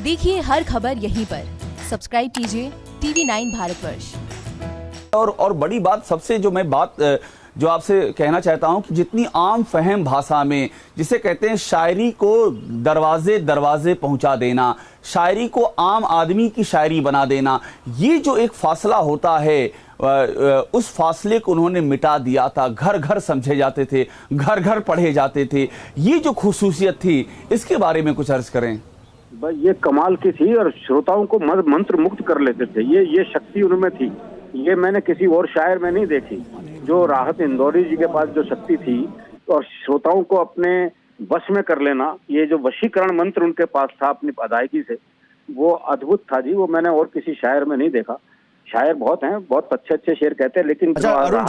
देखिए हर खबर यहीं पर। सब्सक्राइब कीजिए TV9 भारतवर्ष। और बड़ी बात सबसे जो आपसे कहना चाहता हूं कि जितनी आम फहम भाषा में जिसे कहते हैं शायरी को दरवाजे दरवाजे पहुंचा देना, शायरी को आम आदमी की शायरी बना देना, ये जो एक फासला होता है उस फासले को उन्होंने मिटा दिया था। घर घर समझे जाते थे, घर घर पढ़े जाते थे। ये जो खुसूसियत थी इसके बारे में कुछ अर्ज करें। भाई ये कमाल की थी और श्रोताओं को मंत्र मुक्त कर लेते थे। ये शक्ति उनमें थी। ये मैंने किसी और शायर में नहीं देखी। जो राहत इंदौरी जी के पास जो शक्ति थी और श्रोताओं को अपने वश में कर लेना, ये जो वशीकरण मंत्र उनके पास था अपनी अदायगी से, वो अद्भुत था जी। वो मैंने और किसी शायर में नहीं देखा। शायर बहुत हैं, बहुत अच्छे अच्छे शेर कहते हैं, लेकिन अच्छा अरुण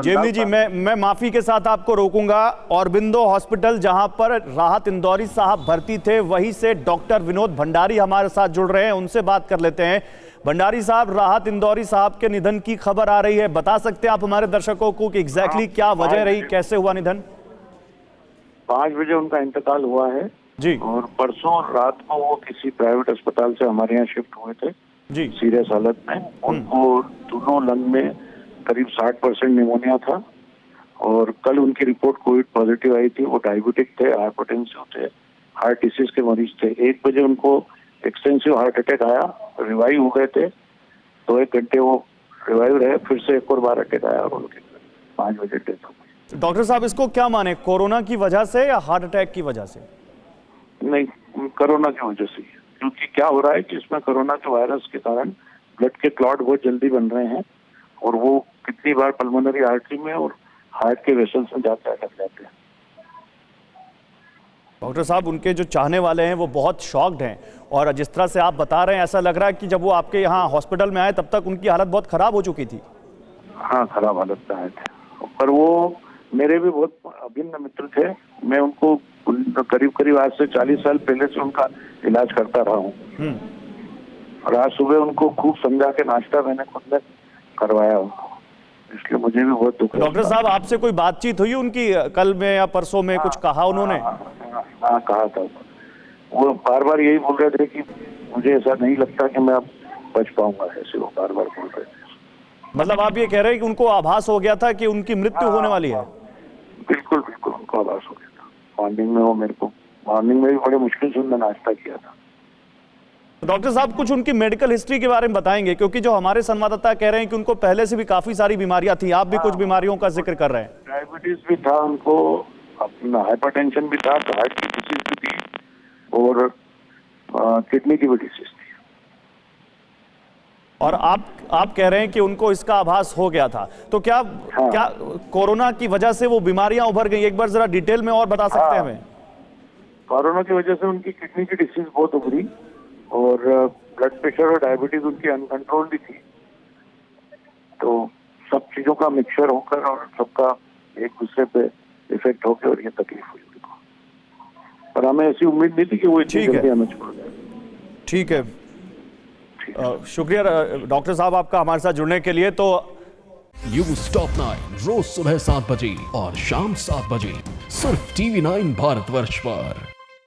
जेमनी जी मैं माफी के साथ आपको रोकूंगा। औरबिंदो हॉस्पिटल जहां पर राहत इंदौरी साहब भर्ती थे, वहीं से डॉक्टर विनोद भंडारी हमारे साथ जुड़ रहे हैं, उनसे बात कर लेते हैं। भंडारी साहब, राहत इंदौरी साहब के निधन की खबर आ रही है, बता सकते हैं आप हमारे दर्शकों को कि एग्जैक्टली क्या वजह रही, कैसे हुआ निधन? 5 बजे उनका इंतकाल हुआ है जी। और परसों रात को वो किसी प्राइवेट अस्पताल से हमारे यहाँ शिफ्ट हुए थे जी, सीरियस हालत में। उनको दोनों लंग में करीब 60% निमोनिया था और कल उनकी रिपोर्ट कोविड पॉजिटिव आई थी। वो डायबिटिक थे, हाइपरटेंसिव थे, हार्ट डिसीज के मरीज थे। 1 बजे उनको एक्सटेंसिव हार्ट अटैक आया, रिवाइव हो गए थे। 2-1 घंटे वो रिवाइव रहे, फिर से एक और बार अटैक आया और उनके 5 बजे डेथ हो गई। डॉक्टर साहब इसको क्या माने, कोरोना की वजह से या हार्ट अटैक की वजह से? नहीं, कोरोना की वजह से। क्योंकि क्या हो रहा है कि इसमें कोरोना के वायरस के कारण ब्लड के क्लॉट बहुत जल्दी बन रहे हैं और वो कितनी बार पल्मोनरी आर्टरी में और हार्ट के वेसल्स में जाते अटक जाते हैं। डॉक्टर साहब, उनके जो चाहने वाले हैं वो बहुत शॉक्ड हैं और जिस तरह से आप बता रहे हैं ऐसा लग रहा है कि जब वो आपके यहाँ हॉस्पिटल में आए तब तक उनकी हालत बहुत खराब हो चुकी थी। हाँ, खराब हालत में आए थे, पर वो मेरे भी बहुत अभिन्न मित्र थे। मैं उनको करीब आज से 40 साल पहले से उनका इलाज करता रहा हूँ और आज सुबह उनको खूब समझा के नाश्ता मैंने खुद ने करवाया उनको, इसलिए मुझे भी बहुत दुख। डॉक्टर साहब, आपसे कोई बातचीत हुई उनकी कल में या परसों में? कुछ कहा उन्होंने? हाँ, कहा था। वो बार बार यही बोल रहे थे कि मुझे ऐसा नहीं लगता कि मैं अब बच पाऊंगा, ऐसे वो बार बार बोल रहे थे। मतलब आप ये कह रहे हैं कि उनको आभास हो गया था कि उनकी मृत्यु होने वाली है? बिल्कुल उनको आभास हो गया था। मॉर्निंग में वो मेरे को मॉर्निंग में भी बड़े मुश्किल से उन्होंने नाश्ता किया था। डॉक्टर साहब, कुछ उनकी मेडिकल हिस्ट्री के बारे में बताएंगे, क्योंकि जो हमारे संवाददाता कह रहे हैं कि उनको पहले से भी काफी सारी बीमारियां थी। आप भी कुछ बीमारियों का जिक्र कर रहे हैं। डायबिटीज भी था उनको, अपना हाइपरटेंशन भी था, हार्ट की डिसीज भी थी और किडनी की भी डिसीज थी। और आप कह रहे हैं कि उनको इसका आभास हो गया था, तो क्या कोरोना की वजह से वो बीमारियां उभर गई? एक बार जरा डिटेल में और बता सकते हैं हमें? कोरोना की वजह से उनकी किडनी की डिसीज बहुत उभरी और ब्लड प्रेशर और डायबिटीज उनकी अनकंट्रोल भी थी। तो सब चीजों का मिक्सचर होकर और सबका एक दूसरे पे इफेक्ट होकर और ये तकलीफ हुई उनको, पर हमें ऐसी उम्मीद नहीं थी कि वो इतनी जल्दी हमें छोड़ दें। ठीक है, शुक्रिया डॉक्टर साहब आपका हमारे साथ जुड़ने के लिए। तो न्यूज़ टॉप 9 रोज सुबह 7 बजे और शाम 7 बजे सिर्फ TV9 भारतवर्ष पर।